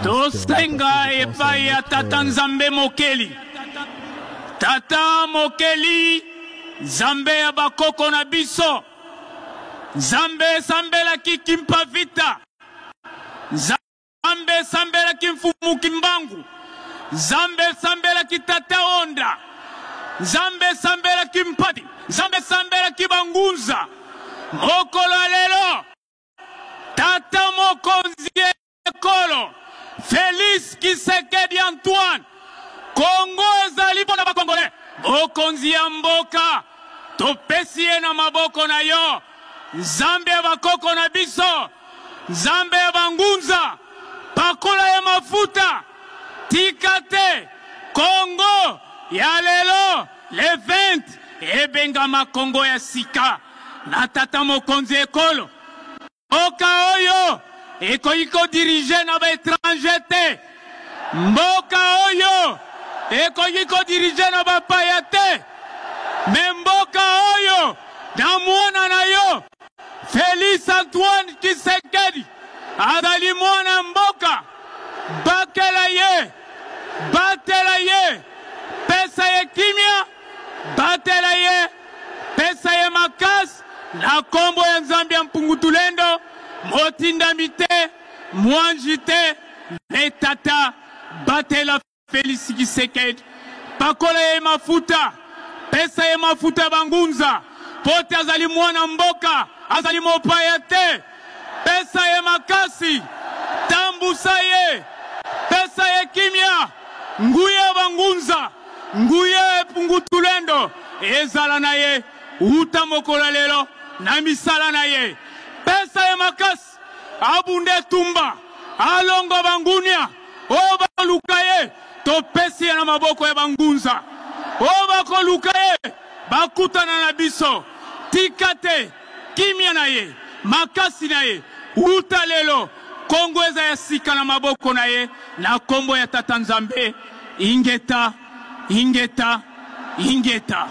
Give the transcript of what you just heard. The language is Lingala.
tosenga epai ya tata Nzambe Mokeli. Tata Mokeli, Nzambe ya bakoko na biso. Nzambe sambela kikimpa vita. Nzambe sambela kimfumu kimbangu. Nzambe sambela kitata onda. Nzambe sambela kimpati. Nzambe sambela kibangunza. Mokolo lelo. Tata mokonzi ekolo. Félix Tshisekedi Antoine. Kongo ezali pona ba Congolais. Mokonzi ya mboka. Topesi ye na maboko na yo. Nzambe ya bakoko na biso. Nzambe ya bangunza. Pakola ya mafuta. Tikate. Kongo ya lelo. Le 20. Ebengama Kongo ya sika. Na tata mokonzi ekolo. Mboka oyo. Ekoyiko dirige na ba étranger te. Mboka oyo. Ekoyiko dirige na ba paya te. Memboka oyo. Na mwana na yo. Félix Antoine Tshisekedi. Azali mwana mboka. Bakela ye. Batela ye. Pesa ye kimia. Batela ye. Pesa ye makas. Na kombo ya Nzambe ya Mpungutulendo. Motinda mite. Mwanjite. Letata. Batela Félix Tshisekedi. Pakola ye mafuta. Pesa ye mafuta bangunza. Pote azali mwana mboka. Azali mopaya te. Pesa ye makasi. Tambusa ye. Pesa ye kimia. Nguye bangunza. Nguye Mpungutulendo. Ezala na ye. Uta mokola lelo. Na misala na ye. Pesa ye makasi. Abunde tumba. Alongo bangunia. Oba luka ye. Topesi ye na maboko ya bangunza. Oba koluka ye. Bakutana na biso. Tikate. Kimia na ye. Makasi na ye. Uta lelo. Kongo eza ya sika na maboko na ye. Na kombo ya tata Nzambe. Ingeta. Ingeta. Ingeta.